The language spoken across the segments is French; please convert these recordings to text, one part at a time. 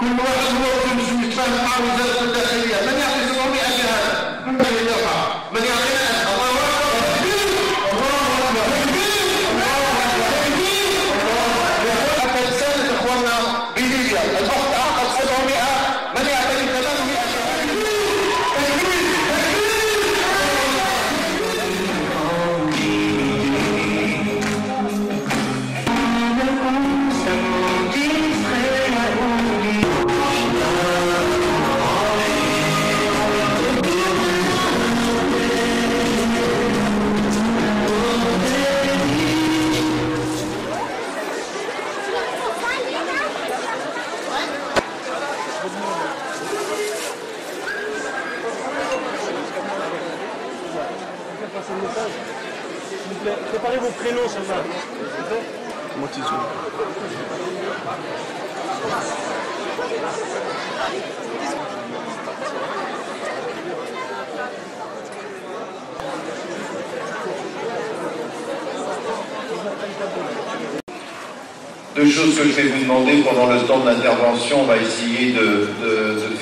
كل واحد هو مش متفاهم مع وزاره الداخليه، من يعطي 700 شهاده؟ من يدفع؟ من يعطينا الله اكبر تكبير، الله اكبر تكبير، الله اكبر تكبير، الله اكبر. حتى رساله اخواننا بليبيا الوقت اعقد 700، من يعطي 800 شهاده؟ تكبير Préparez vos prénoms sur ça. Deux choses que je vais vous demander pendant le temps de l'intervention. On va essayer de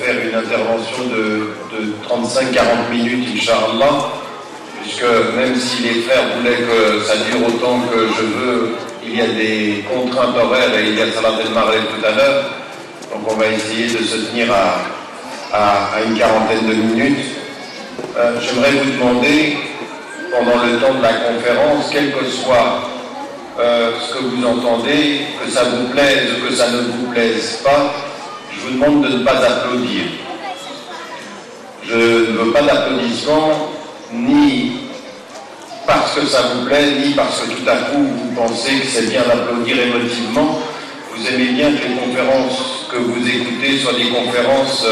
faire une intervention de 35-40 minutes, Inch'Allah, puisque même si les frères voulaient que ça dure autant que je veux, il y a des contraintes horaires et il y a Salat el-Maghrib tout à l'heure. Donc on va essayer de se tenir à une quarantaine de minutes. J'aimerais vous demander, pendant le temps de la conférence, quel que soit ce que vous entendez, que ça vous plaise ou que ça ne vous plaise pas, je vous demande de ne pas applaudir. Je ne veux pas d'applaudissements, ni parce que ça vous plaît, ni parce que tout à coup vous pensez que c'est bien d'applaudir émotivement. Vous aimez bien que les conférences que vous écoutez soient des conférences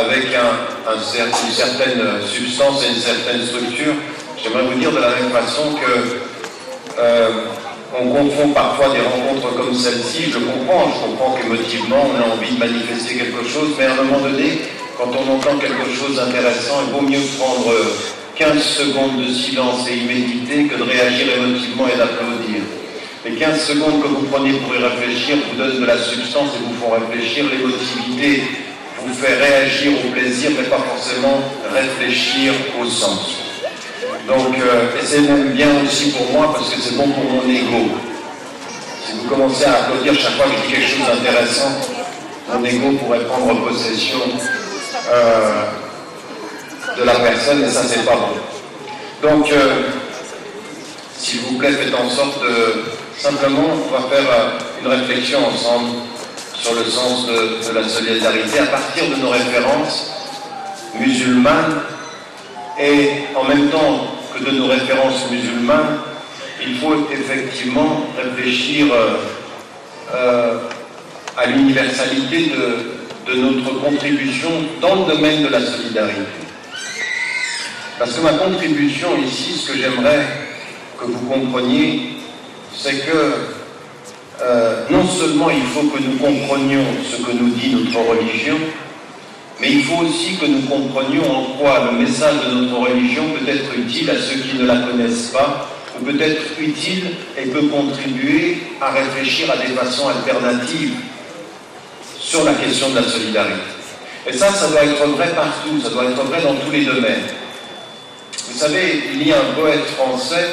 avec une certaine substance et une certaine structure. J'aimerais vous dire de la même façon que on confond parfois des rencontres comme celle-ci. Je comprends qu'émotivement on a envie de manifester quelque chose, mais à un moment donné, quand on entend quelque chose d'intéressant, il vaut mieux prendre 15 secondes de silence et y méditer que de réagir émotivement et d'applaudir. Les 15 secondes que vous prenez pour y réfléchir vous donnent de la substance et vous font réfléchir. L'émotivité vous fait réagir au plaisir, mais pas forcément réfléchir au sens. Donc, et c'est même bien aussi pour moi parce que c'est bon pour mon ego. Si vous commencez à applaudir chaque fois que je dis quelque chose d'intéressant, mon ego pourrait prendre possession de la personne et ça c'est pas bon. Donc, s'il vous plaît, faites en sorte de simplement, on va faire une réflexion ensemble sur le sens de la solidarité à partir de nos références musulmanes et en même temps que de nos références musulmanes, il faut effectivement réfléchir à l'universalité de notre contribution dans le domaine de la solidarité. Parce que ma contribution ici, ce que j'aimerais que vous compreniez, c'est que non seulement il faut que nous comprenions ce que nous dit notre religion, mais il faut aussi que nous comprenions en quoi le message de notre religion peut être utile à ceux qui ne la connaissent pas, ou peut être utile et peut contribuer à réfléchir à des façons alternatives sur la question de la solidarité. Et ça doit être vrai partout, ça doit être vrai dans tous les domaines. Vous savez, il y a un poète français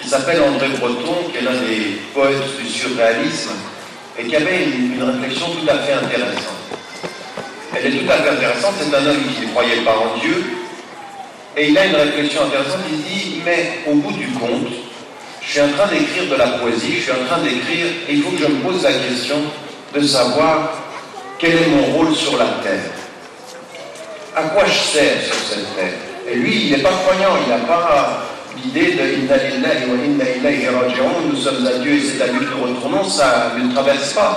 qui s'appelle André Breton, qui est l'un des poètes du surréalisme, et qui avait une réflexion tout à fait intéressante. Elle est tout à fait intéressante, c'est un homme qui ne croyait pas en Dieu, et il a une réflexion intéressante, il dit, mais au bout du compte, je suis en train d'écrire de la poésie, je suis en train d'écrire, et il faut que je me pose la question de savoir quel est mon rôle sur la terre. À quoi je sers sur cette terre? Et lui, il n'est pas croyant, il n'a pas l'idée de Inna lillahi wa inna ilayhi raji'un, nous sommes à Dieu et c'est à lui que nous retournons, ça ne le traverse pas.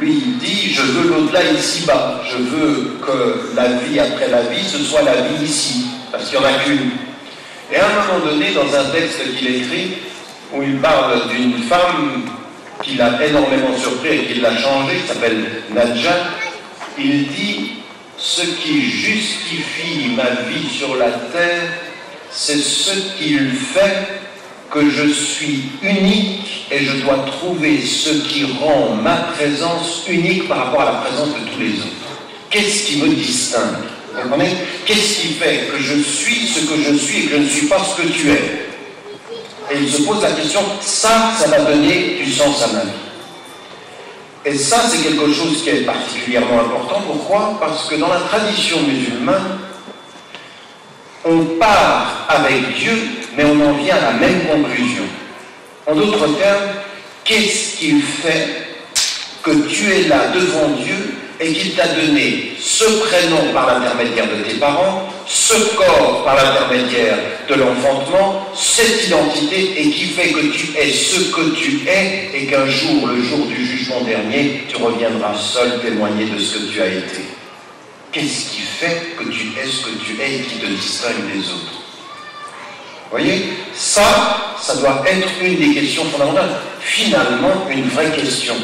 Lui, il dit, je veux l'au-delà ici-bas, je veux que la vie après la vie, ce soit la vie ici, parce qu'il n'y en a qu'une. Et à un moment donné, dans un texte qu'il écrit, où il parle d'une femme qui l'a énormément surpris et qui l'a changé, qui s'appelle Nadja, il dit, ce qui justifie ma vie sur la terre, c'est ce qu'il fait que je suis unique et je dois trouver ce qui rend ma présence unique par rapport à la présence de tous les autres. Qu'est-ce qui me distingue? Vous comprenez? Qu'est-ce qui fait que je suis ce que je suis et que je ne suis pas ce que tu es? Et il se pose la question, ça va donner du sens à ma vie. Et ça, c'est quelque chose qui est particulièrement important. Pourquoi? Parce que dans la tradition musulmane, on part avec Dieu, mais on en vient à la même conclusion. En d'autres termes, qu'est-ce qui fait que tu es là devant Dieu et qu'il t'a donné ce prénom par l'intermédiaire de tes parents, ce corps par l'intermédiaire de l'enfantement, cette identité, et qui fait que tu es ce que tu es, et qu'un jour, le jour du jugement dernier, tu reviendras seul témoigner de ce que tu as été. Qu'est-ce qui fait que tu es ce que tu es et qui te distingue des autres? Vous voyez, ça doit être une des questions fondamentales. Finalement, une vraie question.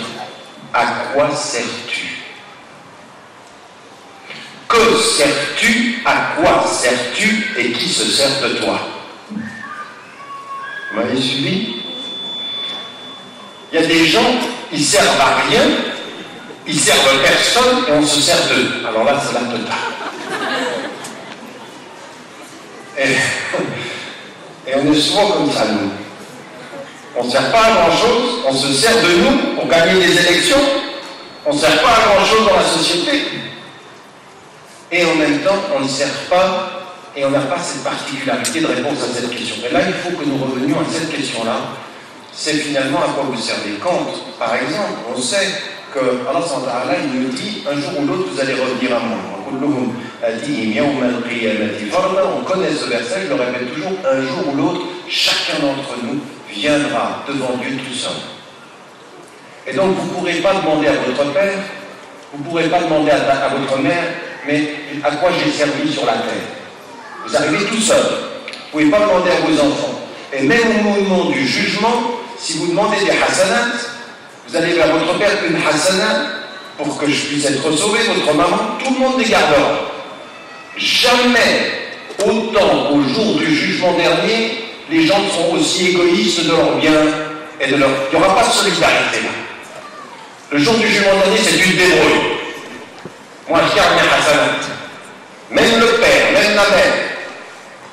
À quoi sers-tu? Que sers-tu? À quoi sers-tu? Et qui se sert de toi? Vous m'avez suivi? Il y a des gens, ils servent à rien, ils servent personne et on se sert d'eux. Alors là, c'est la totale. Et on est souvent comme ça, nous. On ne sert pas à grand-chose, on se sert de nous pour gagner des élections, on ne sert pas à grand-chose dans la société. Et en même temps, on ne sert pas et on n'a pas cette particularité de réponse à cette question. Et là, il faut que nous revenions à cette question-là. C'est finalement à quoi vous servez. Quand, par exemple, on sait que Allah subhanahu wa ta'ala, il nous dit, un jour ou l'autre, vous allez revenir à moi. On connaît ce verset, je le répète toujours, un jour ou l'autre, chacun d'entre nous viendra devant Dieu tout seul. Et donc, vous ne pourrez pas demander à votre père, vous ne pourrez pas demander à votre mère, mais à quoi j'ai servi sur la terre? Vous arrivez tout seul. Vous ne pouvez pas demander à vos enfants. Et même au moment du jugement, si vous demandez des hasanats, vous allez vers votre père une hasanat pour que je puisse être sauvé, votre maman, tout le monde les gardera. Jamais, autant au jour du jugement dernier, les gens seront aussi égoïstes de leur bien et de leur... Il n'y aura pas de solidarité là. Le jour du jugement dernier, c'est une débrouille. Moi, je garde mes hasanat. Même le père, même la mère,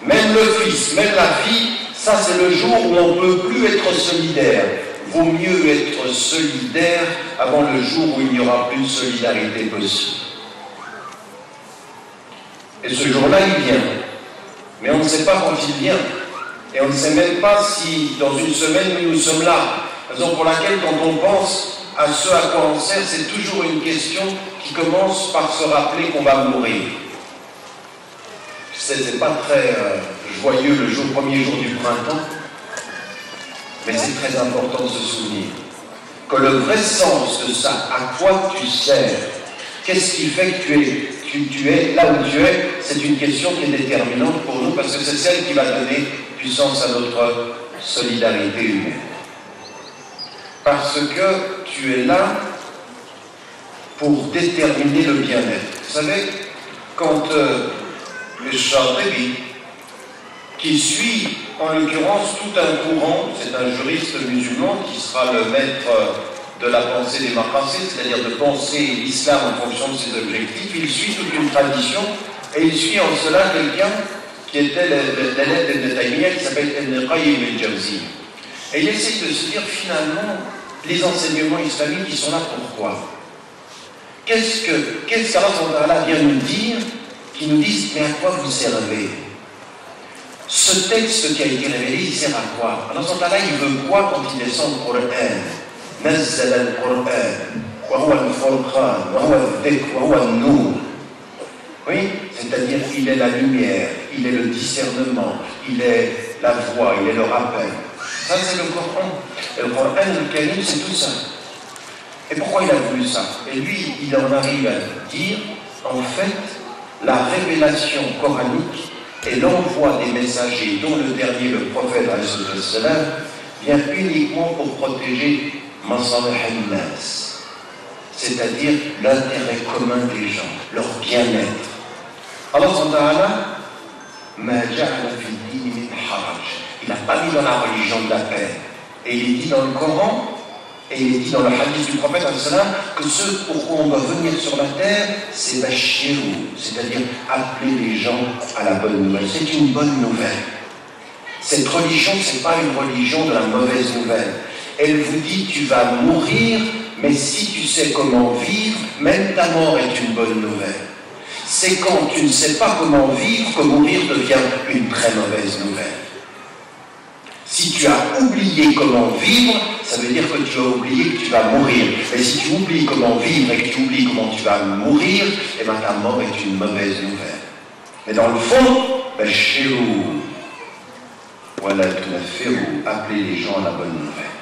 même le fils, même la fille, ça c'est le jour où on ne peut plus être solidaire. Vaut mieux être solidaire avant le jour où il n'y aura plus de solidarité possible. Et ce jour-là, il vient. Mais on ne sait pas quand il vient. Et on ne sait même pas si dans une semaine nous sommes là. Raison pour laquelle quand on pense à ce à quoi on sert, c'est toujours une question qui commence par se rappeler qu'on va mourir. C'est pas très joyeux le premier jour du printemps, mais c'est très important de se souvenir que le vrai sens de ça, à quoi tu sers, qu'est-ce qui fait que tu es là où tu es, c'est une question qui est déterminante pour nous parce que c'est celle qui va donner puissance à notre solidarité humaine. Parce que tu es là pour déterminer le bien-être. Vous savez, quand le Shatibi, qui suit en l'occurrence tout un courant, c'est un juriste musulman qui sera le maître de la pensée des Maqasid, c'est-à-dire de penser l'islam en fonction de ses objectifs. Il suit toute une tradition et il suit en cela quelqu'un qui était l'élève d'Ibn Taymiyyah qui s'appelle Ibn Qayyim al-Jawziyya. Et il essaie de se dire finalement les enseignements islamiques ils sont là pourquoi? Qu'est-ce qu'Allah vient nous dire qui nous disent mais à quoi vous servez? Ce texte qui a été révélé, il sert à quoi? Allah il veut quoi quand il descend le Coran? Nazzal al-Qur'an, wa huwa al-Furqan, wa huwa al-Dhikr, wa huwa al-Nur. Oui, c'est-à-dire il est la lumière, il est le discernement, il est la voix, il est le rappel. Ça c'est le Coran. Et le Coran, le Karim, c'est tout ça. Et pourquoi il a voulu ça? Et lui, il en arrive à dire, en fait, la révélation coranique et l'envoi des messagers, dont le dernier, le prophète, vient uniquement pour protéger Masalih al-Nas, c'est-à-dire l'intérêt commun des gens, leur bien-être. Allah subhanahu wa ta'ala, ma ja'ala fi ad-din min haraj. Il n'a pas mis dans la religion de la paix. Et il est dit dans le Coran, et il est dit dans le hadith du prophète que ce pourquoi on doit venir sur la terre, c'est bashirou, c'est-à-dire appeler les gens à la bonne nouvelle. C'est une bonne nouvelle. Cette religion, ce n'est pas une religion de la mauvaise nouvelle. Elle vous dit, tu vas mourir, mais si tu sais comment vivre, même ta mort est une bonne nouvelle. C'est quand tu ne sais pas comment vivre que mourir devient une très mauvaise nouvelle. Si tu as oublié comment vivre, ça veut dire que tu as oublié que tu vas mourir. Mais si tu oublies comment vivre et que tu oublies comment tu vas mourir, eh bien ta mort est une mauvaise nouvelle. Mais dans le fond, chez vous, voilà, appelez les gens à la bonne nouvelle.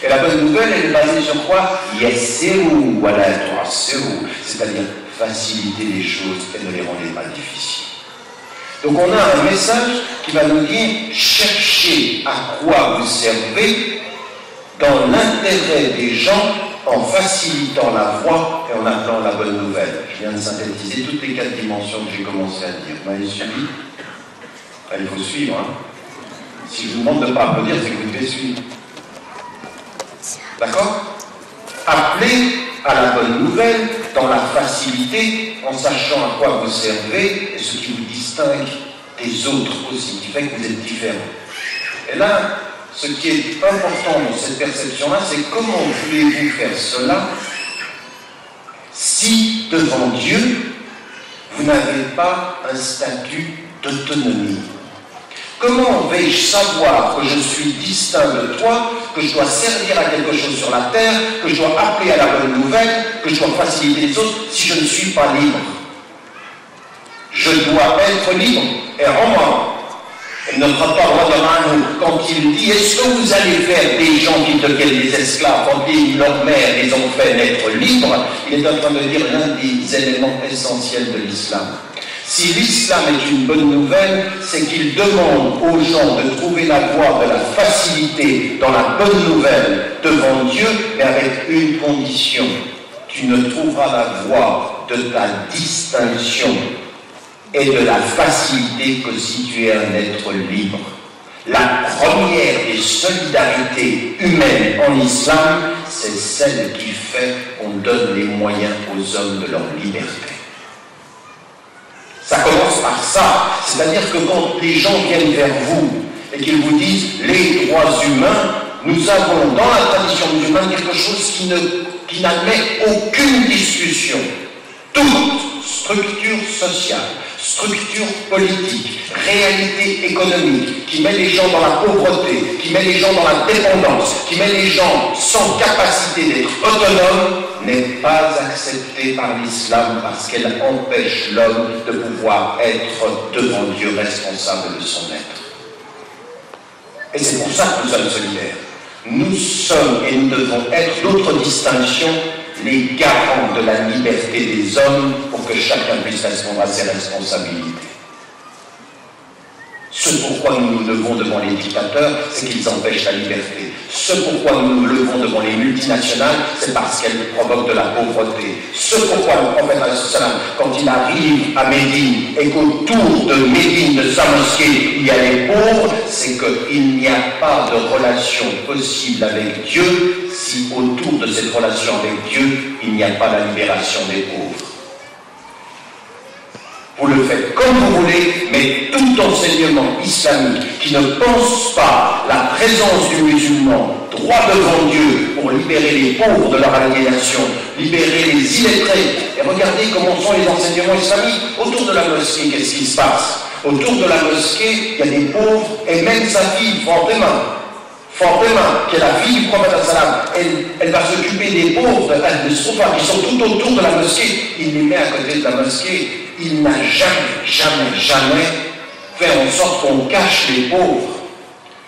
Et la bonne nouvelle, elle est basée sur quoi? Yassiru, voilà, c'est-à-dire faciliter les choses et ne les rendez pas difficiles. Donc on a un message qui va nous dire cherchez à quoi vous servez dans l'intérêt des gens en facilitant la voie et en appelant la bonne nouvelle. Je viens de synthétiser toutes les 4 dimensions que j'ai commencé à dire. Vous m'avez suivi? Il faut suivre. Hein. Si je vous demande de ne pas applaudir, c'est que vous devez suivre. D'accord? Appelez à la bonne nouvelle dans la facilité, en sachant à quoi vous servez et ce qui vous distingue des autres aussi, qui fait que vous êtes différents. Et là, ce qui est important dans cette perception-là, c'est comment voulez-vous faire cela si, devant Dieu, vous n'avez pas un statut d'autonomie. Comment vais-je savoir que je suis distinct de toi, que je dois servir à quelque chose sur la terre, que je dois appeler à la bonne nouvelle, que je dois faciliter les autres, si je ne suis pas libre? Je dois être libre. Et Romain, notre rapport quand il dit, est-ce que vous allez faire des gens qui deviennent des esclaves, quand leur mère les ont fait naître libres? Il est en train de dire l'un des éléments essentiels de l'islam. Si l'islam est une bonne nouvelle, c'est qu'il demande aux gens de trouver la voie de la facilité dans la bonne nouvelle devant Dieu, mais avec une condition. Tu ne trouveras la voie de ta distinction et de la facilité que si tu es un être libre. La première des solidarités humaines en islam, c'est celle qui fait qu'on donne les moyens aux hommes de leur liberté. Ça commence par ça, c'est-à-dire que quand les gens viennent vers vous et qu'ils vous disent les droits humains, nous avons dans la tradition musulmane quelque chose qui n'admet aucune discussion. Toute structure sociale, structure politique, réalité économique, qui met les gens dans la pauvreté, qui met les gens dans la dépendance, qui met les gens sans capacité d'être autonomes, n'est pas acceptée par l'islam parce qu'elle empêche l'homme de pouvoir être devant Dieu responsable de son être. Et c'est pour ça que nous sommes solidaires. Nous sommes et nous devons être, d'autres distinctions, les garants de la liberté des hommes pour que chacun puisse répondre à ses responsabilités. Ce pourquoi nous nous levons devant les dictateurs, c'est qu'ils empêchent la liberté. Ce pourquoi nous nous levons devant les multinationales, c'est parce qu'elles provoquent de la pauvreté. Ce pourquoi le prophète, quand il arrive à Médine et qu'autour de Médine, de sa mosquée, il y a les pauvres, c'est qu'il n'y a pas de relation possible avec Dieu si autour de cette relation avec Dieu, il n'y a pas la libération des pauvres. Vous le faites comme vous voulez, mais tout enseignement islamique qui ne pense pas la présence du musulman droit devant Dieu pour libérer les pauvres de leur aliénation, libérer les illettrés. Et regardez comment sont les enseignements islamiques. Autour de la mosquée, qu'est-ce qui se passe? Autour de la mosquée, il y a des pauvres, et même sa fille, Fatima, qui est la fille du prophète, elle va s'occuper des pauvres de Soufa, qui sont tout autour de la mosquée. Il les met à côté de la mosquée. Il n'a jamais fait en sorte qu'on cache les pauvres.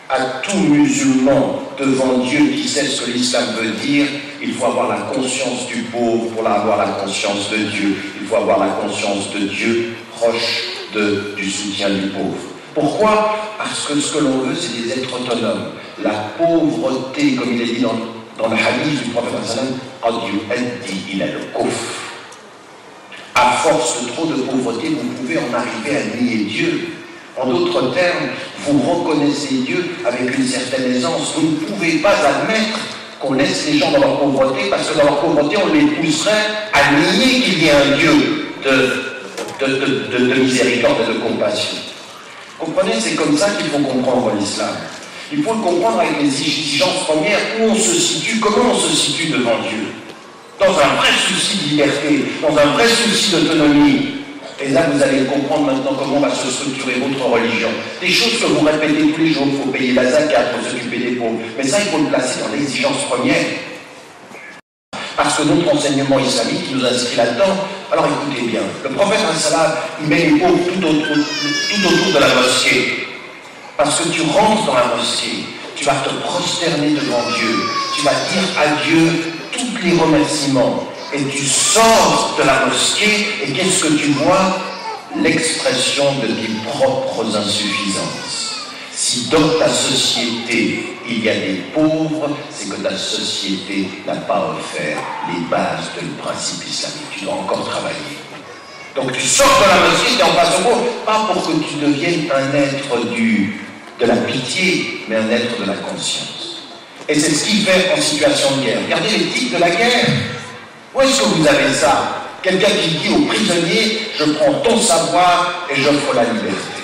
À tout musulman devant Dieu qui sait ce que l'islam veut dire, il faut avoir la conscience du pauvre pour avoir la conscience de Dieu. Il faut avoir la conscience de Dieu proche du soutien du pauvre. Pourquoi? Parce que ce que l'on veut, c'est des êtres autonomes. La pauvreté, comme il est dit dans le hadith du prophète il a le kouf. À force de trop de pauvreté, vous pouvez en arriver à nier Dieu. En d'autres termes, vous reconnaissez Dieu avec une certaine aisance. Vous ne pouvez pas admettre qu'on laisse les gens dans leur pauvreté, parce que dans leur pauvreté, on les pousserait à nier qu'il y ait un Dieu de miséricorde et de compassion. Vous comprenez, c'est comme ça qu'il faut comprendre l'islam. Il faut le comprendre avec les exigences premières, où on se situe, comment on se situe devant Dieu. Dans un vrai souci de liberté, dans un vrai souci d'autonomie. Et là, vous allez comprendre maintenant comment va se structurer votre religion. Des choses que vous répétez tous les jours, il faut payer la zakat, il faut s'occuper des pauvres. Mais ça, il faut le placer dans l'exigence première. Parce que notre enseignement islamique nous inscrit là-dedans. Alors écoutez bien, le prophète il met les pauvres tout autour de la mosquée. Parce que tu rentres dans la mosquée, tu vas te prosterner devant Dieu, tu vas dire à Dieu tous les remerciements. Et tu sors de la mosquée, et qu'est-ce que tu vois? L'expression de tes propres insuffisances. Si dans ta société, il y a des pauvres, c'est que ta société n'a pas offert les bases du principe islamique. Tu dois encore travailler. Donc tu sors de la mosquée, tu es en face au pauvre, pas pour que tu deviennes un être de la pitié, mais un être de la conscience. Et c'est ce qu'il fait en situation de guerre. Regardez les types de la guerre. Où est-ce que vous avez ça? Quelqu'un qui dit aux prisonniers, je prends ton savoir et j'offre la liberté.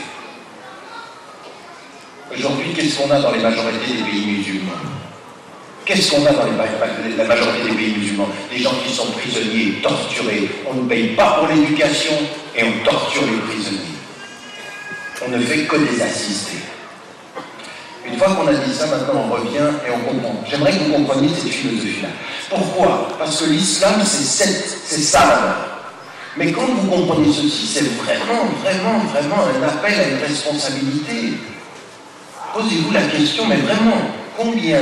Aujourd'hui, qu'est-ce qu'on a dans les majorités des pays musulmans? Qu'est-ce qu'on a dans la majorité des pays musulmans? Des gens qui sont prisonniers, torturés. On ne paye pas pour l'éducation et on torture les prisonniers. On ne fait que les assister. Une fois qu'on a dit ça, maintenant on revient et on comprend. J'aimerais que vous compreniez cette philosophie-là. Pourquoi? Parce que l'islam, c'est ça là-bas. Mais quand vous comprenez ceci, c'est vraiment un appel à une responsabilité. Posez-vous la question, mais vraiment, combien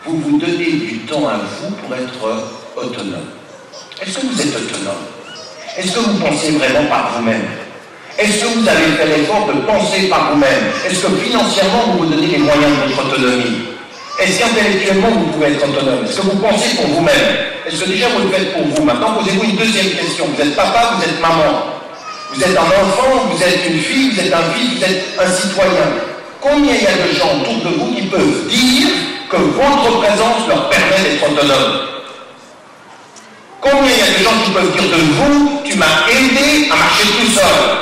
vous vous donnez du temps à vous pour être autonome? Est-ce que vous êtes autonome? Est-ce que vous pensez vraiment par vous-même? Est-ce que vous avez fait l'effort de penser par vous-même? Est-ce que financièrement vous vous donnez les moyens de votre autonomie? Est-ce qu'intellectuellement vous pouvez être autonome? Est-ce que vous pensez pour vous-même? Est-ce que déjà vous le faites pour vous? Maintenant posez-vous une deuxième question. Vous êtes papa, vous êtes maman. Vous êtes un enfant, vous êtes une fille, vous êtes un fils, vous êtes un citoyen. Combien il y a de gens autour de vous qui peuvent dire que votre présence leur permet d'être autonome? Combien il y a de gens qui peuvent dire de vous, tu m'as aidé à marcher tout seul?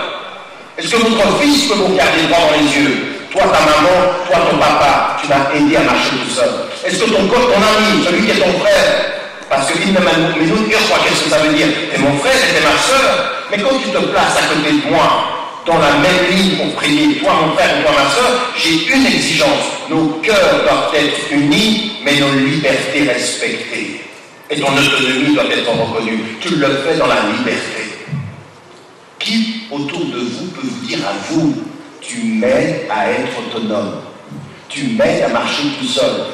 Est-ce que votre fils peut vous regarder droit dans les yeux? Toi, ta maman, toi, ton papa, tu m'as aidé à marcher tout seul. Est-ce que ton ami, celui qui est ton frère, parce que qu'est-ce que ça veut dire? Et mon frère, c'était ma soeur. Mais quand tu te places à côté de moi, dans la même ligne pour prier, toi mon frère ou toi ma soeur, j'ai une exigence. Nos cœurs doivent être unis, mais nos libertés respectées. Et ton autonomie doit être reconnue. Tu le fais dans la liberté. Qui autour de vous peut vous dire à vous, tu m'aides à être autonome, tu m'aides à marcher tout seul?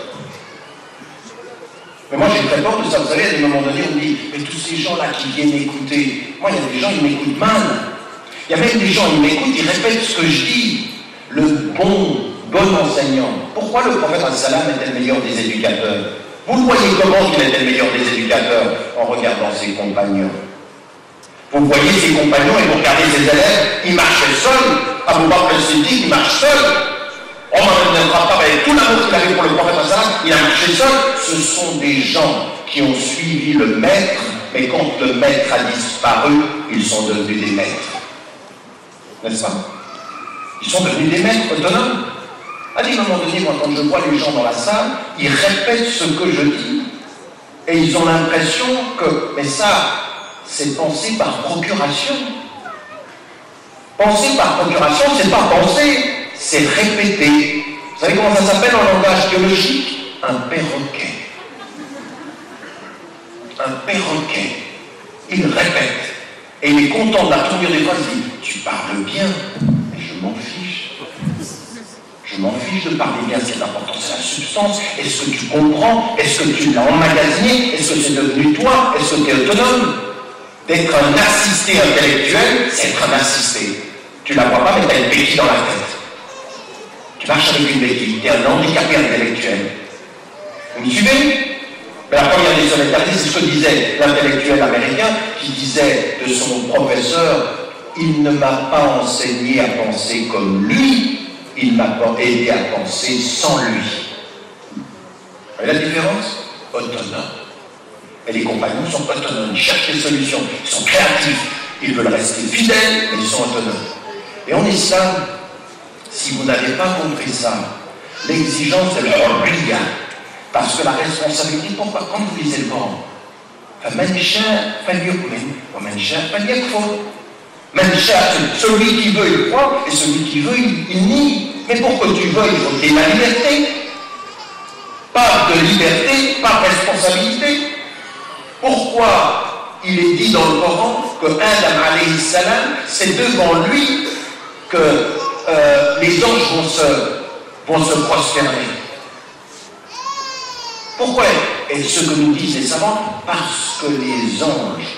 Mais moi j'ai très peur de ça. Vous savez, à un moment donné, on me dit, mais tous ces gens-là qui viennent m'écouter, moi il y a des gens qui m'écoutent mal. Il y a même des gens qui m'écoutent, ils répètent ce que je dis. Le bon enseignant. Pourquoi le prophète al-Salam était le meilleur des éducateurs? Vous le voyez comment qu'il était le meilleur des éducateurs? En regardant ses compagnons. Vous voyez ses compagnons et vous regardez ses élèves, ils marchaient seuls. Abu Bakr al-Siddiq, il marche seul. Omar ibn al-Khattab, avec tout l'amour qu'il avait pour le prophète al-Salam, il a marché seul. Ce sont des gens qui ont suivi le maître, mais quand le maître a disparu, ils sont devenus des maîtres. N'est-ce pas? Ils sont devenus des maîtres autonomes. À un moment donné, moi, quand je vois les gens dans la salle, ils répètent ce que je dis. Et ils ont l'impression que, mais ça, c'est penser par procuration. Penser par procuration, c'est pas penser, c'est répéter. Vous savez comment ça s'appelle en langage biologique? Un perroquet. Un perroquet. Il répète. Et il est content de la tournure des phrases. Il dit, tu parles bien, mais je m'en fiche. Je m'en fiche de parler bien, ce qui est important, c'est la substance. Est-ce que tu comprends? Est-ce que tu l'as emmagasiné? Est-ce que c'est devenu toi? Est-ce que tu es autonome? D'être un assisté intellectuel, c'est être un assisté. Tu ne la vois pas, mais tu as une béquille dans la tête. Tu marches avec une béquille, tu es un handicapé intellectuel. Vous me suivez? Mais la première des solidarités, c'est ce que disait l'intellectuel américain qui disait de son professeur il ne m'a pas enseigné à penser comme lui, il m'a aidé à penser sans lui. Vous voyez la différence? Autonome. Et les compagnons sont autonomes, ils cherchent des solutions, ils sont créatifs, ils veulent rester fidèles, mais ils sont autonomes. Et en islam, si vous n'avez pas compris ça, l'exigence est le hurriya, parce que la responsabilité, pourquoi? Quand vous lisez le Coran, celui qui veut, il croit, et celui qui veut, il nie. Mais pour que tu veuilles, il faut qu'il y ait la liberté. Pas de liberté, pas de responsabilité. Pourquoi il est dit dans le Coran que Adam alayhi salam, c'est devant lui que les anges vont se prosterner? Pourquoi? Et ce que nous disent les savants, parce que les anges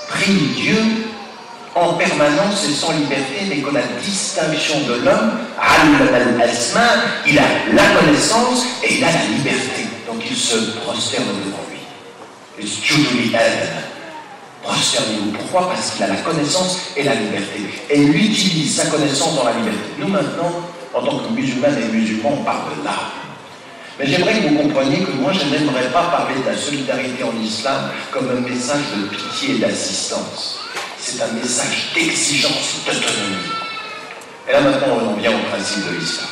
prient Dieu en permanence et sans liberté, mais que la distinction de l'homme, il a la connaissance et il a la liberté. Donc il se prosterne devant lui. Prosternez-vous. Pourquoi? Parce qu'il a la connaissance et la liberté. Et il utilise sa connaissance dans la liberté. Nous maintenant, en tant que musulmans et musulmans, on parle de l'art. Mais j'aimerais que vous compreniez que moi, je n'aimerais pas parler de la solidarité en islam comme un message de pitié et d'assistance. C'est un message d'exigence, d'autonomie. Et là maintenant, on en vient au principe de l'islam.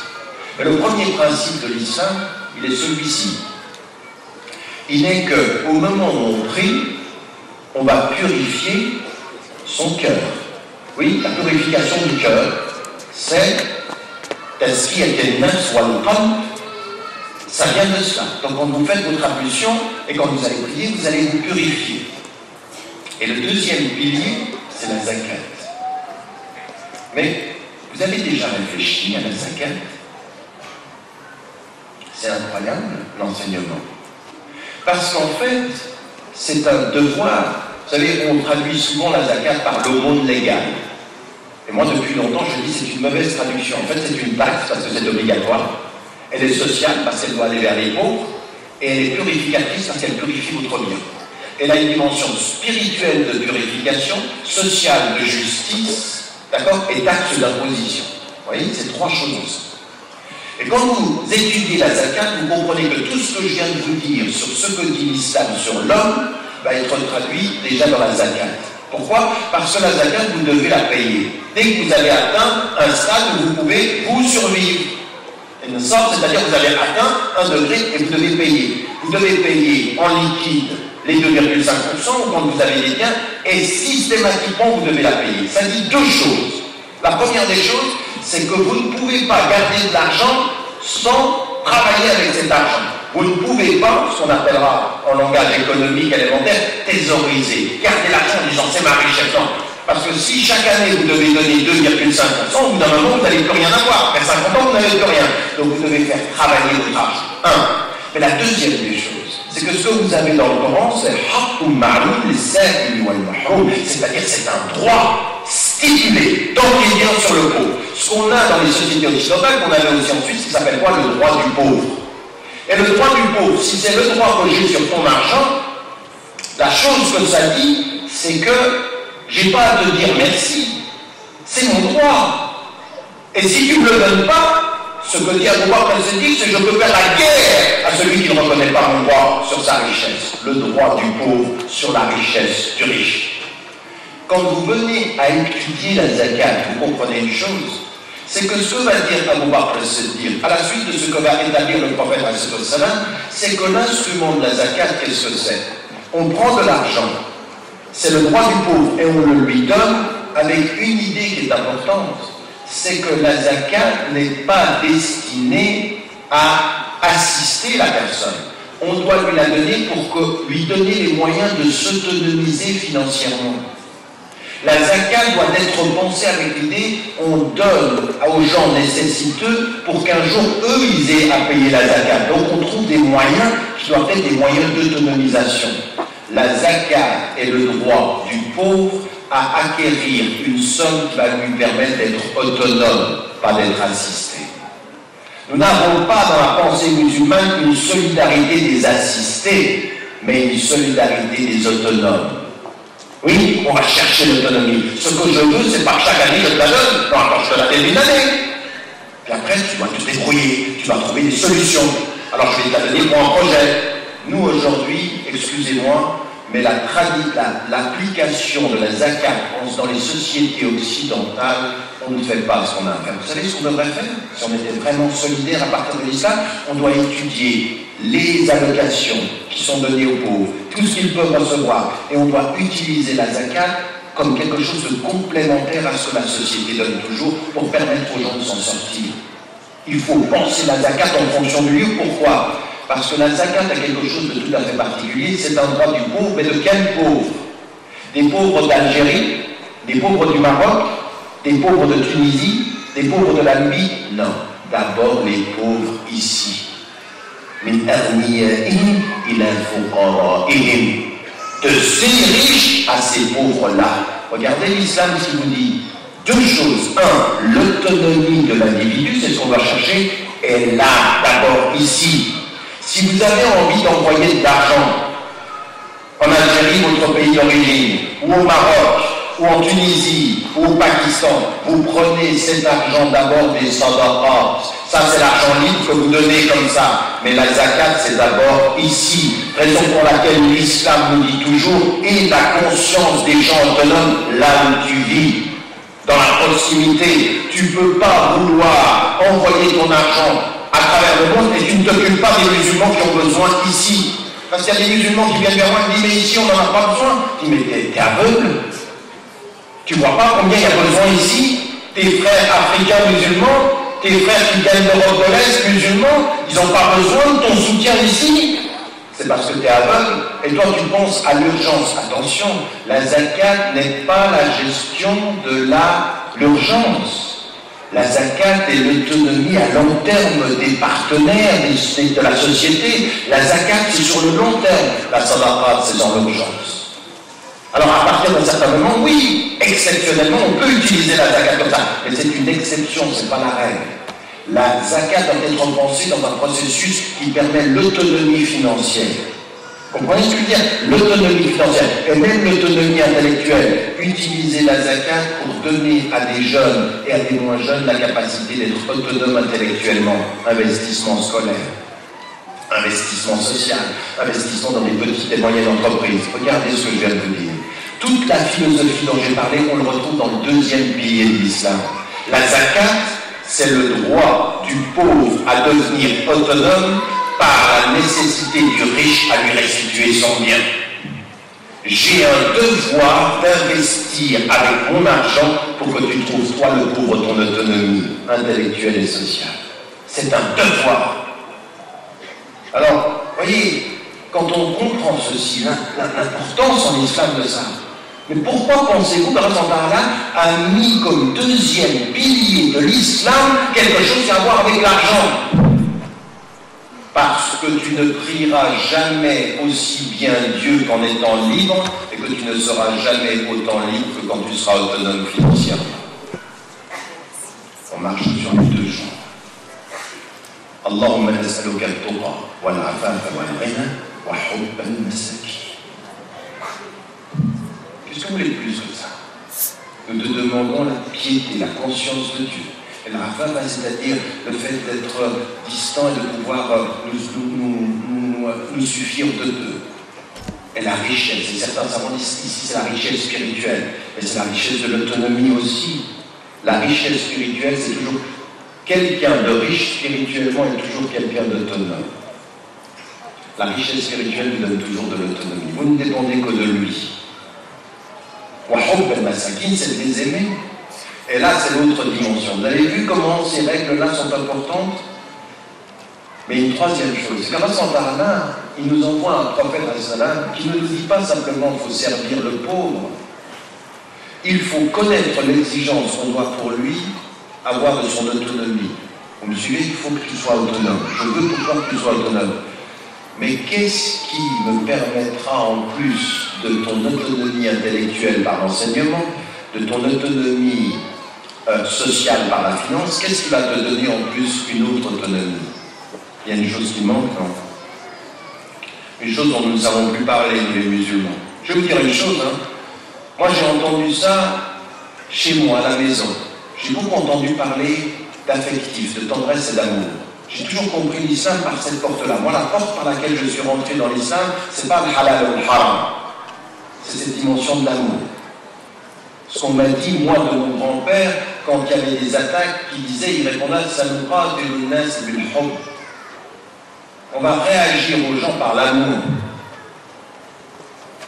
Mais le premier principe de l'islam, il est celui-ci. Il est qu'au moment où on prie, on va purifier son cœur. Oui, la purification du cœur, c'est tasfiyat an-nafs wal qalb. Ça vient de cela. Donc quand vous faites votre ablution et quand vous allez prier, vous allez vous purifier. Et le deuxième pilier, c'est la zakat. Mais vous avez déjà réfléchi à la zakat? C'est incroyable l'enseignement. Parce qu'en fait, c'est un devoir. Vous savez, on traduit souvent la zakat par l'aumône légale. Et moi, depuis longtemps, je dis que c'est une mauvaise traduction. En fait, c'est une taxe parce que c'est obligatoire. Elle est sociale parce qu'elle doit aller vers les pauvres. Et elle est purificatrice parce qu'elle purifie votre bien. Elle a une dimension spirituelle de purification, sociale de justice, d'accord, et taxe d'imposition. Vous voyez, c'est trois choses. Et quand vous étudiez la zakat, vous comprenez que tout ce que je viens de vous dire sur ce que dit l'islam sur l'homme va être traduit déjà dans la zakat. Pourquoi? Parce que la zakat, vous devez la payer. Dès que vous avez atteint un stade où vous pouvez vous survivre. Et une sorte, c'est-à-dire que vous avez atteint un degré et vous devez payer. Vous devez payer en liquide les 2,5% quand vous avez des biens, et systématiquement vous devez la payer. Ça dit deux choses. La première des choses, c'est que vous ne pouvez pas garder de l'argent sans travailler avec cet argent. Vous ne pouvez pas, ce qu'on appellera en langage économique élémentaire, thésauriser. Garder l'argent en disant c'est ma richesse. Non. Parce que si chaque année vous devez donner 2,5%, au bout d'un moment vous n'allez plus rien avoir. Après 50 ans, vous n'avez plus rien. Donc vous devez faire travailler votre argent. Mais la deuxième des choses, c'est que ce que vous avez dans le Coran, c'est c'est-à-dire c'est un droit stipulé, donc il vient sur le pauvre. Ce qu'on a dans les sociétés occidentales, qu'on avait aussi en Suisse, qui s'appelle quoi? Le droit du pauvre. Et le droit du pauvre, si c'est le droit que j'ai sur ton argent, la chose que ça dit, c'est que j'ai pas à te dire merci. C'est mon droit. Et si tu ne me le donnes pas, ce que dit Abu Bakr al-Siddiq, c'est que je peux faire la guerre à celui qui ne reconnaît pas mon droit sur sa richesse. Le droit du pauvre sur la richesse du riche. Quand vous venez à étudier la zakat, vous comprenez une chose, c'est que ce que va dire Abu Bakr al-Siddiq, à la suite de ce que va établir le prophète, c'est que l'instrument de la zakat, qu'est-ce que c'est? On prend de l'argent, c'est le droit du pauvre, et on le lui donne avec une idée qui est importante, c'est que la zakat n'est pas destinée à assister la personne. On doit lui la donner pour lui donner les moyens de s'autonomiser financièrement. La zakat doit être pensée avec l'idée, on donne aux gens nécessiteux pour qu'un jour, eux, ils aient à payer la zakat. Donc on trouve des moyens qui doivent être des moyens d'autonomisation. La zakat est le droit du pauvre à acquérir une somme qui va lui permettre d'être autonome, pas d'être assisté. Nous n'avons pas dans la pensée musulmane une solidarité des assistés, mais une solidarité des autonomes. Oui, on va chercher l'autonomie. Ce que je veux, c'est pas que chaque année je te la donne. Non, quand je te la donne une année. Puis après, tu dois te débrouiller, tu vas trouver des solutions. Alors je vais te la donner pour un projet. Nous aujourd'hui, excusez-moi, mais l'application de la zakat dans les sociétés occidentales, on ne fait pas ce qu'on a à faire. Vous savez ce qu'on devrait faire? Si on était vraiment solidaire à partir de l'islam, on doit étudier les allocations qui sont données aux pauvres, tout ce qu'ils peuvent recevoir, et on doit utiliser la zakat comme quelque chose de complémentaire à ce que la société donne toujours pour permettre aux gens de s'en sortir. Il faut penser la zakat en fonction du lieu. Pourquoi? Parce que la zakat a quelque chose de tout à fait particulier, c'est un droit du pauvre, mais de quel pauvre? Des pauvres d'Algérie, des pauvres du Maroc, des pauvres de Tunisie, des pauvres de la Libye? Non, d'abord les pauvres ici. De ces riches à ces pauvres-là. Regardez l'islam qui vous dit deux choses. Un, l'autonomie de l'individu, c'est ce qu'on va chercher, est là, d'abord ici. Si vous avez envie d'envoyer de l'argent en Algérie, votre pays d'origine, ou au Maroc, ou en Tunisie, ou au Pakistan, vous prenez cet argent d'abord des sadaqas. Ça, c'est l'argent libre que vous donnez comme ça. Mais la zakat, c'est d'abord ici. Raison pour laquelle l'islam nous dit toujours, et la conscience des gens autonomes là où tu vis. Dans la proximité, tu ne peux pas vouloir envoyer ton argent à travers le monde et tu ne t'occupes pas des musulmans qui ont besoin ici. Parce qu'il y a des musulmans qui viennent vers moi et me disent, mais ici on n'en a pas besoin. Je dis, mais t'es aveugle. Tu ne vois pas combien il y a besoin ici? Tes frères africains musulmans, tes frères qui viennent d'Europe de l'Est musulmans, ils n'ont pas besoin de ton soutien ici. C'est parce que tu es aveugle. Et toi, tu penses à l'urgence. Attention, la zakat n'est pas la gestion de l'urgence. La zakat est l'autonomie à long terme des partenaires de la société. La zakat, c'est sur le long terme. La sadaqa, c'est dans l'urgence. Alors, à partir d'un certain moment, oui, exceptionnellement, on peut utiliser la zakat comme ça. Mais c'est une exception, ce n'est pas la règle. La zakat doit être pensée dans un processus qui permet l'autonomie financière. Comprenez ce que je veux dire? L'autonomie financière et même l'autonomie intellectuelle. Utiliser la zakat pour donner à des jeunes et à des moins jeunes la capacité d'être autonomes intellectuellement. Investissement scolaire, investissement social, investissement dans les petites et moyennes entreprises. Regardez ce que je viens de vous dire. Toute la philosophie dont j'ai parlé, on le retrouve dans le deuxième pilier de l'islam. La zakat, c'est le droit du pauvre à devenir autonome par la nécessité du riche à lui restituer son bien. J'ai un devoir d'investir avec mon argent pour que tu trouves, toi le pauvre, ton autonomie intellectuelle et sociale. C'est un devoir. Alors, voyez, quand on comprend ceci, l'importance en islam de ça, mais pourquoi pensez-vous que Allah a mis comme deuxième pilier de l'islam quelque chose à voir avec l'argent? Parce que tu ne prieras jamais aussi bien Dieu qu'en étant libre, et que tu ne seras jamais autant libre que quand tu seras autonome financièrement. On marche sur les deux jours. Allahumma nas'aluka al-tuqa wal-afafa wal-ghina wa hubba al-masakin. Qu'est-ce que vous voulez de plus que ça? Nous te demandons la piété, la conscience de Dieu. Et la rafafa, c'est-à-dire le fait d'être distant et de pouvoir nous suffire de deux. Et la richesse, et certains savants disent ici c'est la richesse spirituelle, mais c'est la richesse de l'autonomie aussi. La richesse spirituelle, c'est toujours quelqu'un de riche spirituellement et toujours quelqu'un d'autonome. La richesse spirituelle lui donne toujours de l'autonomie. Vous ne dépendez que de lui. Wahoub al-Masakin, c'est de les aimer. Et là, c'est l'autre dimension. Vous avez vu comment ces règles-là sont importantes? Mais une troisième chose, c'est qu'Allah Ta'ala, il nous envoie un prophète qui ne nous dit pas simplement qu'il faut servir le pauvre. Il faut connaître l'exigence qu'on doit pour lui avoir de son autonomie. Vous me suivez? Il faut que tu sois autonome. Je veux pourquoi que tu sois autonome. Mais qu'est-ce qui me permettra en plus de ton autonomie intellectuelle par l'enseignement, de ton autonomie sociale par la finance, qu'est-ce qui va te donner en plus une autre autonomie? Il y a une chose qui manque, non? Une chose dont nous ne savons plus parler, nous les musulmans. Je vais vous dire une chose, hein. Moi, j'ai entendu ça chez moi, à la maison. J'ai beaucoup entendu parler d'affectif, de tendresse et d'amour. J'ai toujours compris l'islam par cette porte-là. Moi, la porte par laquelle je suis rentré dans l'islam, c'est pas le halal ou le haram. C'est cette dimension de l'amour. Ce qu'on m'a dit, moi, de mon grand-père, quand il y avait des attaques, il disait, il répondait, on va réagir aux gens par l'amour.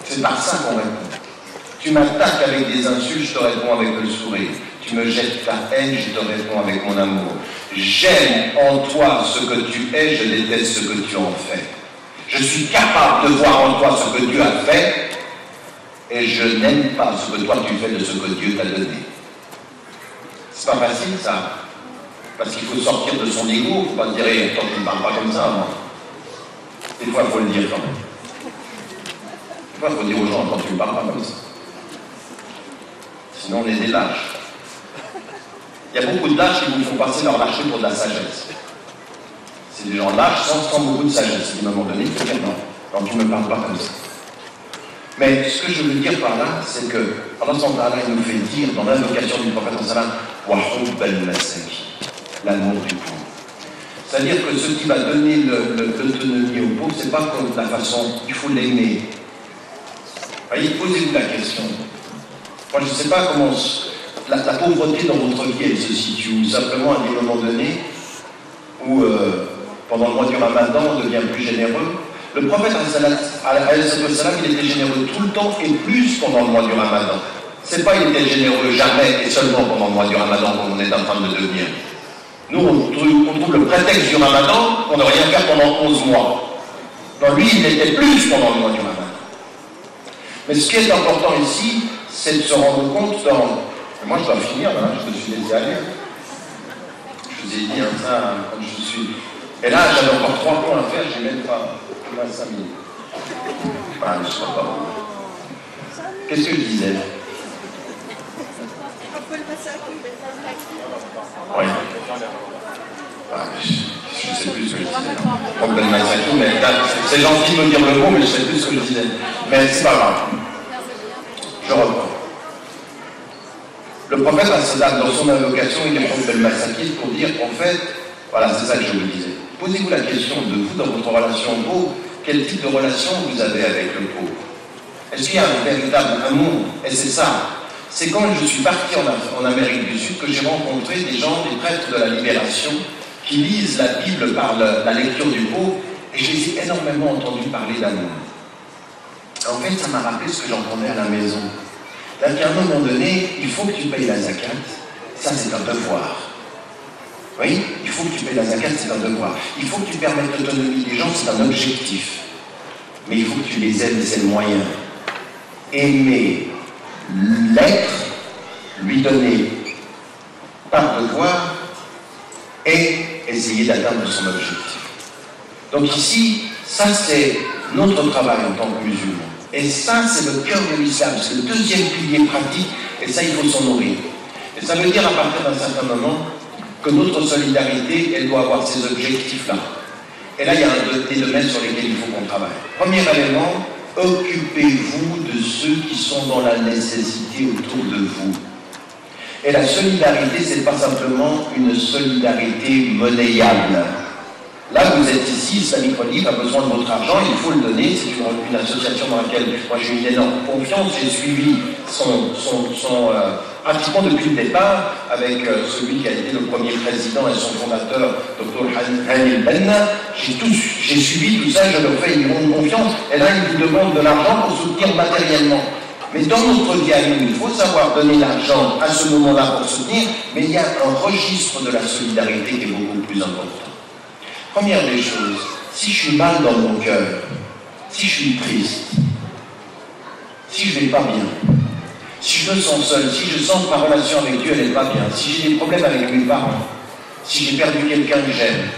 C'est par ça qu'on répond. Tu m'attaques avec des insultes, je te réponds avec le sourire. Tu me jettes ta haine, je te réponds avec mon amour. J'aime en toi ce que tu es, je déteste ce que tu en fais. Je suis capable de voir en toi ce que Dieu a fait, et je n'aime pas ce que toi tu fais de ce que Dieu t'a donné. C'est pas facile ça, parce qu'il faut sortir de son ego, il ne faut pas dire, toi tu ne parles pas comme ça, moi. Des fois il faut le dire quand même. Des fois il faut dire aux gens, quand tu ne parles pas comme ça. Sinon on est des lâches. Il y a beaucoup de lâches qui vous font passer leur lâcheté pour de la sagesse. C'est des gens lâches sans beaucoup de sagesse. À un moment donné, il faut dire non, quand tu ne me parles pas comme ça. Mais ce que je veux dire par là, c'est que Allah il nous fait dire dans l'invocation du prophète l'amour du pauvre. C'est-à-dire que ce qui va donner l'autonomie au pauvre, c'est pas comme la façon, il faut l'aimer. Voyez, posez-vous la question. Moi, je ne sais pas comment la pauvreté dans votre vie, elle se situe, simplement à des moments donnés où, pendant le mois du Ramadan, on devient plus généreux. Le prophète, il était généreux tout le temps et plus pendant le mois du Ramadan. C'est pas il était généreux jamais et seulement pendant le mois du Ramadan comme on est en train de devenir. Nous, on trouve le prétexte du Ramadan pour ne rien faire pendant 11 mois. Donc lui, il était plus pendant le mois du Ramadan. Mais ce qui est important ici, c'est de se rendre compte dans... Moi, je dois finir, hein, je me suis laissé aller. Je vous ai dit ça quand je suis... Et là, j'avais encore 3 points à faire, j'ai même pas 5 minutes. Ah, je ne sais pas. Qu'est-ce que je disais? Oui. Ah, je ne sais plus ce que je disais. Mais c'est gentil de me dire le mot, mais je ne sais plus ce que je disais. Mais c'est pas grave. Je reprends. Le prophète, dans son invocation, il est Al-Masakil pour dire, en fait, voilà, c'est ça que je vous disais. Posez-vous la question de vous, dans votre relation au pauvre, quel type de relation vous avez avec le pauvre? Est-ce qu'il y a un véritable amour? Et c'est ça. C'est quand je suis parti en Amérique du Sud que j'ai rencontré des gens, des prêtres de la libération, qui lisent la Bible par la lecture du pauvre, et je les ai énormément entendus parler d'amour. En fait, ça m'a rappelé ce que j'entendais à la maison. C'est-à-dire qu'à un moment donné, il faut que tu payes la zakat, ça c'est un devoir. Oui, il faut que tu payes la zakat, c'est un devoir. Il faut que tu permettes l'autonomie des gens, c'est un objectif. Mais il faut que tu les aides, c'est le moyen. Aimer l'être, lui donner par devoir et essayer d'atteindre son objectif. Donc ici, ça c'est notre travail en tant que musulmans. Et ça, c'est le cœur de l'islam, c'est le deuxième pilier pratique, et ça, il faut s'en nourrir. Et ça veut dire, à partir d'un certain moment, que notre solidarité, elle doit avoir ces objectifs-là. Et là, il y a des domaines sur lesquels il faut qu'on travaille. Premier élément, occupez-vous de ceux qui sont dans la nécessité autour de vous. Et la solidarité, c'est pas simplement une solidarité monnayable. Là, vous êtes ici, Islamic Relief a besoin de votre argent, il faut le donner. C'est une association dans laquelle moi j'ai une énorme confiance. J'ai suivi pratiquement depuis le départ avec celui qui a été le premier président et son fondateur, Dr Hani El-Benna. J'ai suivi tout ça, je leur fais une grande confiance. Et là, ils vous demandent de l'argent pour soutenir matériellement. Mais dans notre vie à nous, il faut savoir donner l'argent à ce moment-là pour soutenir, mais il y a un registre de la solidarité qui est beaucoup plus important. Première des choses, si je suis mal dans mon cœur, si je suis triste, si je ne vais pas bien, si je me sens seul, si je sens que ma relation avec Dieu n'est pas bien, si j'ai des problèmes avec mes parents, si j'ai perdu quelqu'un que j'aime,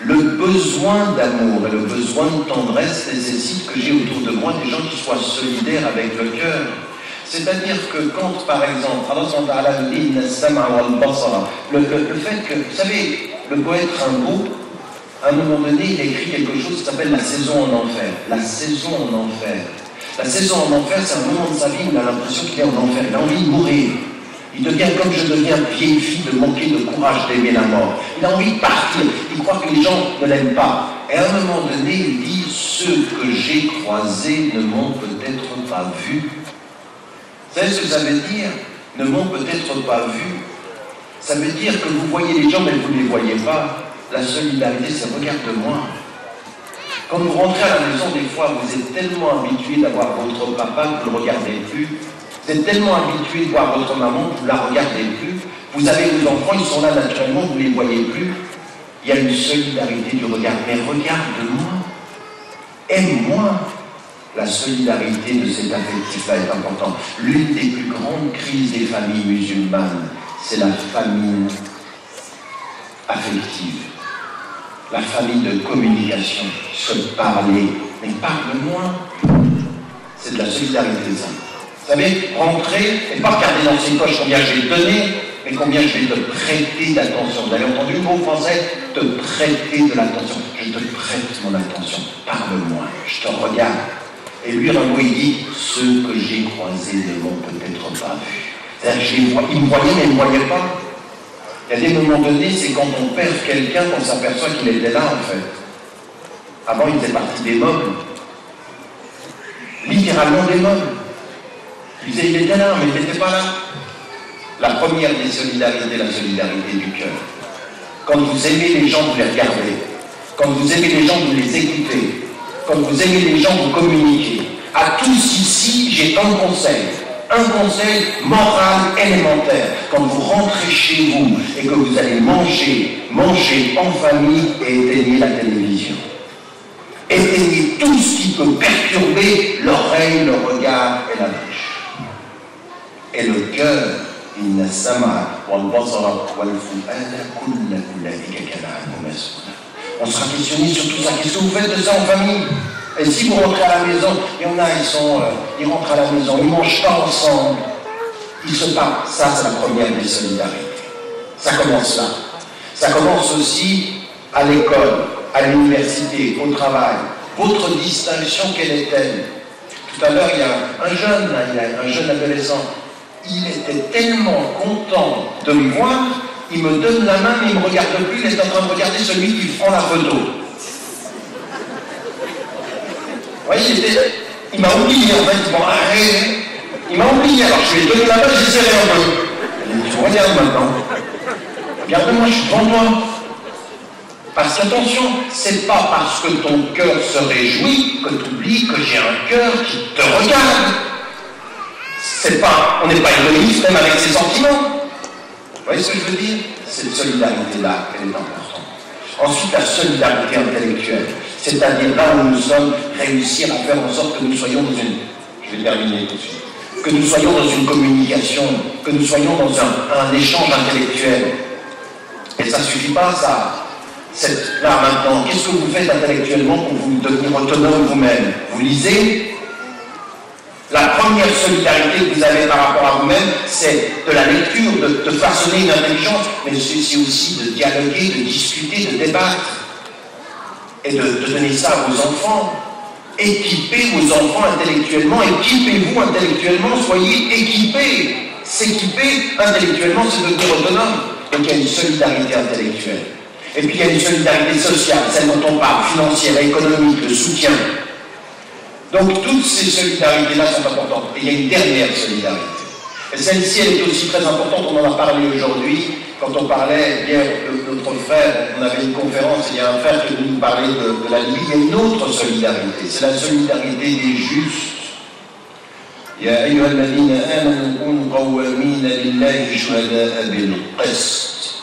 le besoin d'amour et le besoin de tendresse nécessite que j'ai autour de moi des gens qui soient solidaires avec le cœur. C'est-à-dire que quand, par exemple, le fait que, vous savez, le poète Rimbaud, à un moment donné, il a écrit quelque chose qui s'appelle La saison en enfer. La saison en enfer. La saison en enfer, c'est un moment de sa vie où il a l'impression qu'il est en enfer, il a envie de mourir. Il devient comme je deviens vieille fille de manquer de courage d'aimer la mort. Il a envie de partir, il croit que les gens ne l'aiment pas. Et à un moment donné, il dit, ceux que j'ai croisés ne m'ont peut-être pas vu. Vous savez ce que ça veut dire? Ne m'ont peut-être pas vu. Ça veut dire que vous voyez les gens, mais vous ne les voyez pas. La solidarité, c'est regarde-moi. Quand vous rentrez à la maison, des fois, vous êtes tellement habitué d'avoir votre papa que vous ne le regardez plus. Vous êtes tellement habitué de voir votre maman que vous ne la regardez plus. Vous avez vos enfants, ils sont là naturellement, vous ne les voyez plus. Il y a une solidarité du regard. Mais regarde-moi, aime-moi. La solidarité de cet affectif-là est importante. L'une des plus grandes crises des familles musulmanes, c'est la famille affective. La famille de communication, se parler. Mais parle-moi. C'est de la solidarité, ça. Vous savez, rentrer et pas regarder dans ses poches combien je vais te donner, mais combien je vais te prêter d'attention. Vous avez entendu le mot français? Te prêter de l'attention. Je te prête mon attention. Parle-moi. Je te regarde. Et lui, Rimbaud, il dit, ceux que j'ai croisés ne m'ont peut-être pas vu. C'est-à-dire, il me voyait, mais il ne me voyait pas. Il y a des moments donnés, c'est quand on perd quelqu'un qu'on s'aperçoit qu'il était là, en fait. Avant, il faisait partie des meubles. Littéralement des meubles. Il disait, il était là, mais il n'était pas là. La première des solidarités, la solidarité du cœur. Quand vous aimez les gens, vous les regardez. Quand vous aimez les gens, vous les écoutez. Quand vous aimez les gens, vous communiquez. À tous ici, j'ai un conseil moral élémentaire. Quand vous rentrez chez vous et que vous allez manger en famille et éteignez la télévision. Éteignez tout ce qui peut perturber l'oreille, le regard et la bouche. Et le cœur, inna sama wal basara wal fu'ada kulla ulaika kana anhu mas'ula. On sera questionné sur tout ça. Qu'est-ce que vous faites de ça en famille? Et si vous rentrez à la maison, il y en a, ils rentrent à la maison, ils ne mangent pas ensemble, ils se parlent. Ça, c'est la première des solidarités. Ça commence là. Ça commence aussi à l'école, à l'université, au travail. Votre distinction, quelle est-elle? Tout à l'heure, il y a un jeune adolescent. Il était tellement content de me voir, il me donne la main, mais il ne me regarde plus, il est en train de regarder celui qui prend la photo. Vous voyez, il m'a oublié en fait, il m'a oublié, alors je lui ai donné la main, j'ai serré un peu. Il dit, regarde maintenant, regarde-moi, je suis devant toi. Parce qu'attention, c'est pas parce que ton cœur se réjouit que tu oublies que j'ai un cœur qui te regarde. On n'est pas égoïste même avec ses sentiments. Vous voyez ce que je veux dire? Cette solidarité-là, elle est importante. Ensuite, la solidarité intellectuelle. C'est-à-dire là où nous sommes, réussir à faire en sorte que nous soyons dans une... Je vais terminer tout de suite. Que nous soyons dans une communication, que nous soyons dans un échange intellectuel. Et ça ne suffit pas, ça. Là maintenant, qu'est-ce que vous faites intellectuellement pour vous devenir autonome vous-même? Vous lisez? La première solidarité que vous avez par rapport à vous-même, c'est de la lecture, de façonner une intelligence, mais c'est aussi de dialoguer, de discuter, de débattre. Et de donner ça à vos enfants. Équipez vos enfants intellectuellement, équipez-vous intellectuellement, soyez équipés. S'équiper intellectuellement, c'est devenir autonome. Donc il y a une solidarité intellectuelle. Et puis il y a une solidarité sociale, celle dont on parle, financière, économique, le soutien. Donc toutes ces solidarités-là sont importantes. Et il y a une dernière solidarité. Et celle-ci, elle est aussi très importante, on en a parlé aujourd'hui. Quand on parlait, bien, de notre frère, on avait une conférence, il y a un frère qui est venu nous parler de la Libye, il y a une autre solidarité, c'est la solidarité des justes. Ya ayyuha alladhina amanu kunu qawwamina lillahi shuhada'a bil qist.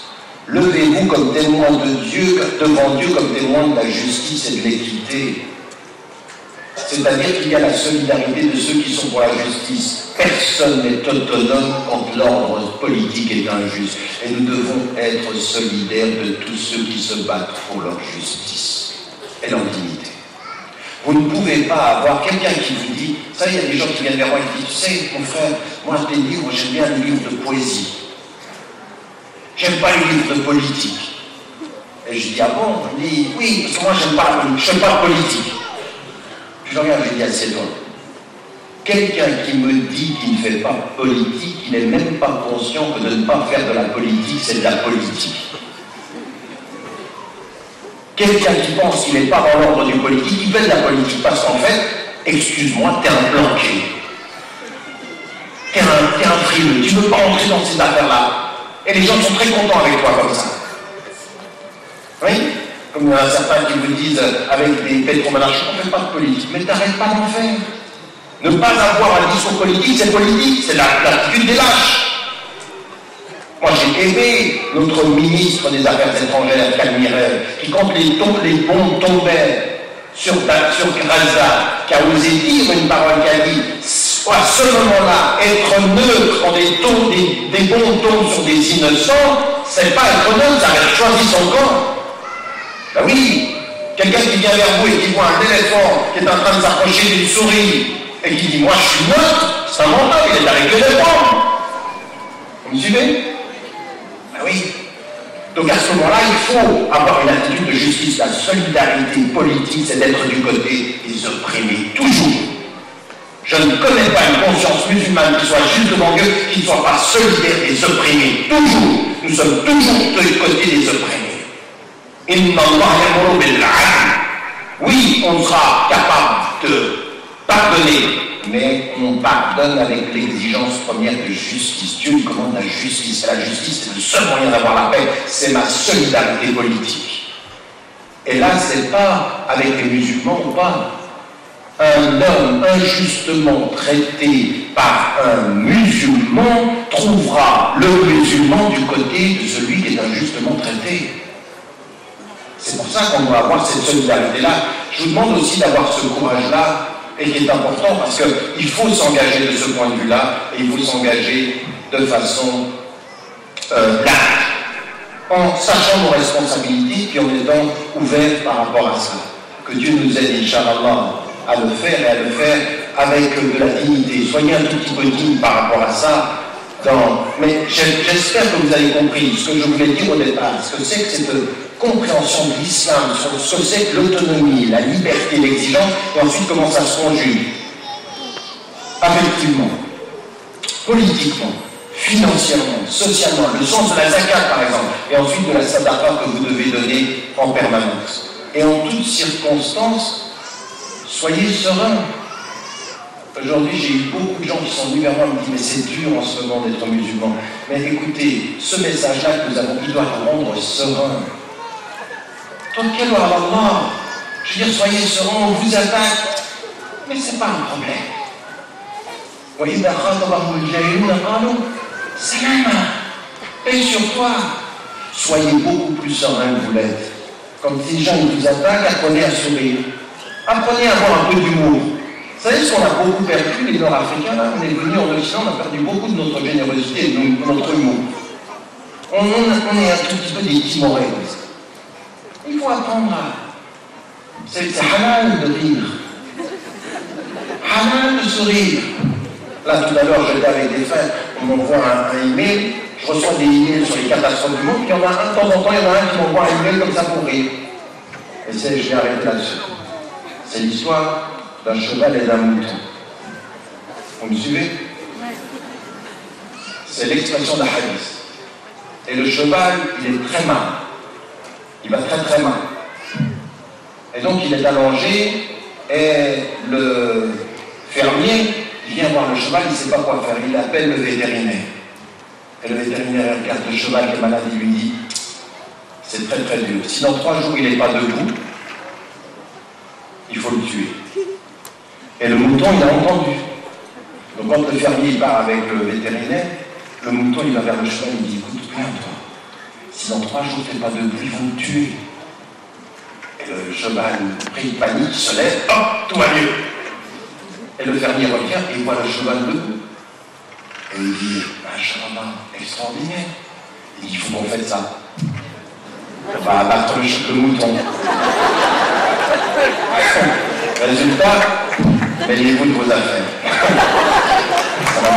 Levez-vous comme témoins de Dieu, devant Dieu comme témoins de la justice et de l'équité. C'est-à-dire qu'il y a la solidarité de ceux qui sont pour la justice. Personne n'est autonome quand l'ordre politique est injuste. Et nous devons être solidaires de tous ceux qui se battent pour leur justice et leur dignité. Vous ne pouvez pas avoir quelqu'un qui vous dit, ça il y a des gens qui viennent vers moi et qui disent, tu sais, mon frère, moi tes livres, j'aime bien les livres de poésie. J'aime pas les livres de politique. Et je dis, ah bon? Il dit, oui, parce que moi j'aime pas la politique. Je regarde, je dis, assieds-toi. Quelqu'un qui me dit qu'il ne fait pas politique, il n'est même pas conscient que de ne pas faire de la politique, c'est de la politique. Quelqu'un qui pense qu'il n'est pas dans l'ordre du politique, il fait de la politique, parce qu'en fait, excuse-moi, t'es un planqué. T'es un frileux, tu ne veux pas entrer dans ces affaires-là. Et les gens sont très contents avec toi comme ça. Oui? Comme il y en a certains qui vous disent, avec des pétromonarchies, on ne fait pas de politique, mais t'arrêtes pas d'en faire. Ne pas avoir un discours politique, c'est l'attitude des lâches. Moi, j'ai aimé notre ministre des Affaires étrangères, Calmiret, qui, quand les bombes tombaient sur Gaza, qui a osé dire une parole qui a dit, à ce moment-là, être neutre quand des bombes tombent sur des innocents, c'est pas être neutre, ça avait choisi son camp. Ben oui, quelqu'un qui vient vers vous et qui voit un éléphant qui est en train de s'approcher d'une souris, et qui dit, moi je suis neutre, c'est un menteur, il est avec l'éléphant. Vous me suivez? Ah oui. Donc à ce moment-là, il faut avoir une attitude de justice. La solidarité politique, c'est d'être du côté des opprimés, toujours. Je ne connais pas une conscience musulmane qui soit juste devant Dieu, qui ne soit pas solidaire des opprimés. Toujours. Nous sommes toujours du côté des opprimés. Inna Allah ya'muru bil 'adl. Oui, on sera capable de pardonner, mais on pardonne avec l'exigence première de justice. Dieu nous commande la justice. La justice, c'est le seul moyen d'avoir la paix. C'est ma solidarité politique. Et là, c'est pas avec les musulmans ou pas. Un homme injustement traité par un musulman trouvera le musulman du côté de celui qui est injustement traité. C'est pour ça qu'on doit avoir cette solidarité-là. Je vous demande aussi d'avoir ce courage-là, et qui est important parce qu'il faut s'engager de ce point de vue-là, et il faut s'engager de façon large, en sachant nos responsabilités, puis en étant ouvert par rapport à ça. Que Dieu nous aide, Inch'Allah, à le faire et à le faire avec de la dignité. Soyez un tout petit peu digne par rapport à ça. Mais j'espère que vous avez compris ce que je voulais dire au départ, ce que c'est que cette compréhension de l'islam, sur ce que c'est que l'autonomie, la liberté, l'exigence, et ensuite comment ça se conjugue. Affectivement, politiquement, financièrement, socialement, le sens de la zakat par exemple, et ensuite de la sadaqa que vous devez donner en permanence. Et en toutes circonstances, soyez sereins. Aujourd'hui, j'ai eu beaucoup de gens qui sont venus vers moi et me disent « Mais c'est dur en ce moment d'être musulman. » Mais écoutez, ce message-là que nous avons, il doit nous rendre sereins. Tawakkalu ala Allah. Je veux dire, soyez sereins, on vous attaque. Mais ce n'est pas un problème. وَإِذَا خَاطَبَهُمُ الْجَاهِلُونَ قَالُوا سَلَامًا. Et sur toi, soyez beaucoup plus sereins que vous l'êtes. Quand ces gens vous attaquent, apprenez à sourire. Apprenez à avoir un peu d'humour. Vous savez ce qu'on a beaucoup perdu, les Nord-Africains, là, on est venus en Occident, on a perdu beaucoup de notre générosité et de notre humour. On est un tout petit peu des timorés. Il faut apprendre à... C'est halal de rire. Halal de sourire. Là, tout à l'heure, j'étais avec des frères, on m'envoie un email, je reçois des emails sur les catastrophes du monde, puis il y en a un de temps en temps, il y en a un qui m'envoie un email comme ça pour rire. Et je vais arrêter là-dessus. C'est l'histoire d'un cheval et d'un mouton. Vous me suivez? C'est l'expression d'un hadith. Et le cheval, il est très mal. Il va très très mal. Et donc il est allongé, et le fermier vient voir le cheval, il ne sait pas quoi faire. Il appelle le vétérinaire. Et le vétérinaire regarde le cheval qui est malade, il lui dit « C'est très très dur. Si dans 3 jours il n'est pas debout, il faut le tuer. » Et le mouton, il a entendu. Donc quand le fermier part avec le vétérinaire, le mouton, il va vers le cheval, il dit « Écoute bien, toi, si dans 3 jours tu n'es pas debout, ils vont me tuer. » Et le cheval, pris de panique, il se lève, hop, tout va mieux. Et le fermier revient et il voit le cheval debout. Et il dit « Machallah, extraordinaire. » Il dit « Il faut qu'on fasse ça. On va abattre le mouton. » Résultat, mêlez-vous de vos affaires. Ça va